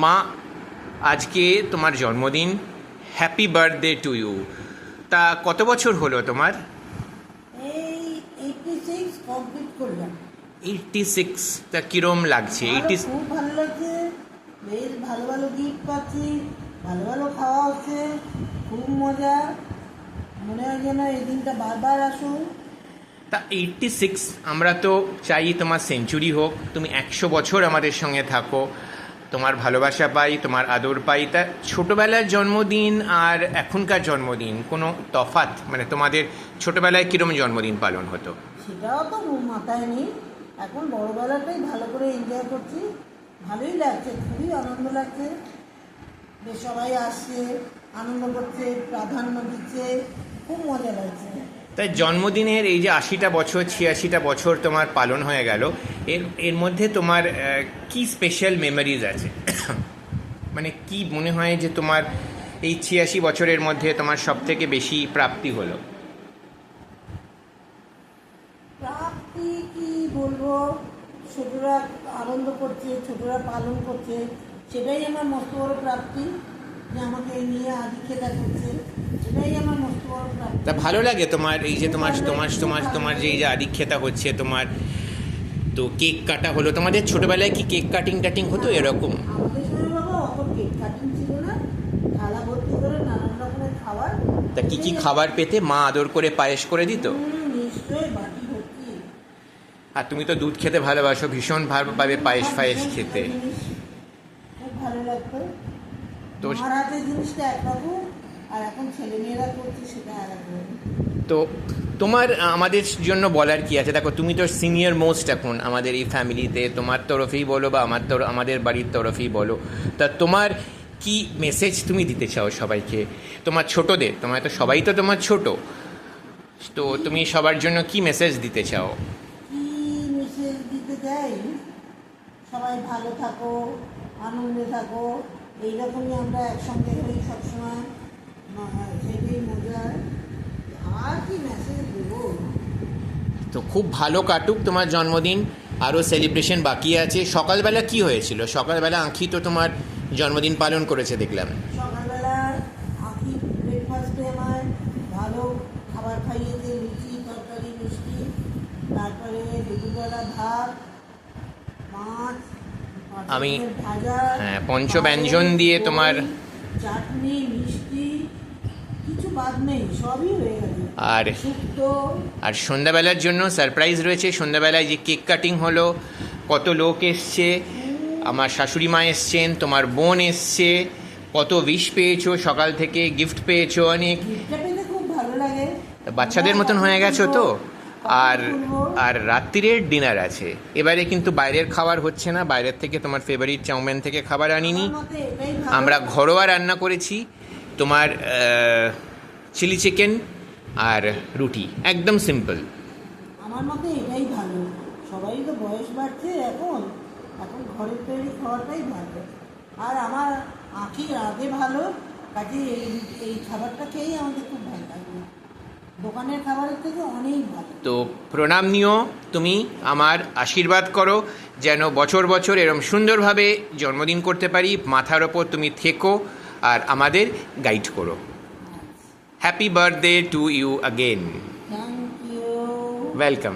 মা, আজকে তোমার জন্মদিন, হ্যাপি বার্থডে টু ইউ। তা কত বছর হলো তোমার? এই 86 কমপ্লিট করলাম। 86। তা কিরম লাগছে? খুব ভালো লাগছে, বেশ ভালো ভালো গিফট পাচ্ছি, ভালো ভালো খাওয়া হচ্ছে, খুব মজা। মনে হয় যেন এই দিনটা বারবার আসুন। তা 86, আমরা তো চাই তোমার সেঞ্চুরি হোক, তুমি 100 বছর আমাদের সঙ্গে থাকো, তোমার ভালোবাসা পাই, তোমার আদর পাই। তা ছোটোবেলার জন্মদিন আর এখনকার জন্মদিন কোনো তফাৎ, মানে তোমাদের ছোটোবেলায় কীরকম জন্মদিন পালন হতো? সেটাও তো মাথায় নেই। এখন বড়বেলাটাই ভালো করে এনজয় করছি, ভালোই লাগছে, খুবই আনন্দ লাগছে। বেশ সবাই আসছে, আনন্দ করছে, প্রাধান্য দিচ্ছে, খুব মজা লাগছে। তাই জন্মদিনের এই যে 80টা বছর 86টা বছর তোমার পালন হয়ে গেল, এর মধ্যে তোমার কি স্পেশাল মেমোরিজ আছে? মানে কি মনে হয় যে তোমার এই 86 বছরের মধ্যে তোমার সব থেকে বেশি প্রাপ্তি হলো? প্রাপ্তি কি বলবো, ছোটরা আনন্দ করছে, ছোটরা পালন করছে, সেটাই আমার মস্ত বড় প্রাপ্তি। যে আমাকে নিয়ে আদিক্ষেতা করছে, সেটাই আমার মস্ত বড় প্রাপ্তি। তা ভালো লাগে তোমার এই যে তোমার তোমার তোমার তোমার যে এই যে আদিক্ষেতা হচ্ছে তোমার, তো কেক কাটা হলো তোমাদের ছোটবেলায়, কি কেক কাটিং টাটিং হতো এরকম? আমাদের সময় বাবা অত কেক কাটিং ছিল না, থালা ভর্তি করে নানান রকমের খাবার। তা কি কি খাবার পেতে? মা আদর করে পায়েস করে দিত? নিশ্চয়ই, বাটি ভর্তি। আর তুমি তো দুধ খেতে ভালোবাসো, ভীষণ ভালোভাবে পায়েস ফায়েস খেতে। খুব ভালো লাগতো। তো মার হাতের জিনিসটা একরকম, আর এখন ছেলেমেয়েরা করছে সেটা আলাদা। তো তোমার আমাদের জন্য বলার কি আছে? দেখো, তুমি তো সিনিয়র মোস্ট এখন আমাদের এই ফ্যামিলিতে, তোমার তরফেই বলো বা আমাদের বাড়ির তরফেই বলো। তা তোমার কি মেসেজ তুমি দিতে চাও সবাইকে, তোমার ছোটদের? তোমার তো সবাই তো তোমার ছোট, তো তুমি সবার জন্য কি মেসেজ দিতে চাও? কি মেসেজ দিতে চাই? সবাই ভালো থাকো, আনন্দে থাকো, এইরকমই আমরা একসঙ্গে হই সবসময়, সেটাই মজা। আর কি মেসেজ দেবো? তো খুব ভালো কাটুক তোমার জন্মদিন, আরও সেলিব্রেশন বাকি আছে। সকালবেলা কি হয়েছিল? সকালবেলা আঁখি তো তোমার জন্মদিন পালন করেছে দেখলাম। সকালবেলা আঁকি ব্রেকফাস্টে আমার ভালো খাবার খাইয়েছে, লুচি তরকারি মিষ্টি, তারপরে দুপুরবেলা ভাত, মাছ, আমি ভাজা, হ্যাঁ, পঞ্চব্যঞ্জন দিয়ে তোমার চাটনি মিষ্টি, কিছু বাদ নেই, সবই হয়ে গেছে। আর শুক্তো। আর সন্ধ্যাবেলার জন্য সারপ্রাইজ রয়েছে। সন্ধ্যাবেলায় যে কেক কাটিং হলো, কত লোক এসছে, আমার শাশুড়ি মা এসছেন, তোমার বোন এসছে, কত উইশ পেয়েছো সকাল থেকে, গিফট পেয়েছো অনেক। গিফটটা পেতে খুব ভালো লাগে। বাচ্চাদের মতন হয়ে গেছো তো। আর আর রাত্রিরের ডিনার আছে। এবারে কিন্তু বাইরের খাবার হচ্ছে না, বাইরের থেকে তোমার ফেভারিট চাউমিন থেকে খাবার আনিনি, আমরা ঘরোয়া রান্না করেছি। তোমার চিলি চিকেন আর রুটি, একদম সিম্পল। আমার মতে এটাই ভালো। সবাই তো বয়স বাড়ছে, এখন এখন ঘরের তৈরি খাওয়াটাই ভালো। আর আমার আঁখি আগে ভালো, কাজে এই খাবারটা খেয়েই আমাদের খুব ভালো লাগে, দোকানের খাবারের থেকে অনেক ভালো। তো প্রণাম নিও, তুমি আমার আশীর্বাদ করো যেন বছর বছর এরম সুন্দরভাবে জন্মদিন করতে পারি। মাথার ওপর তুমি থেকো আর আমাদের গাইড করো। Happy birthday to you again. Thank you. Welcome.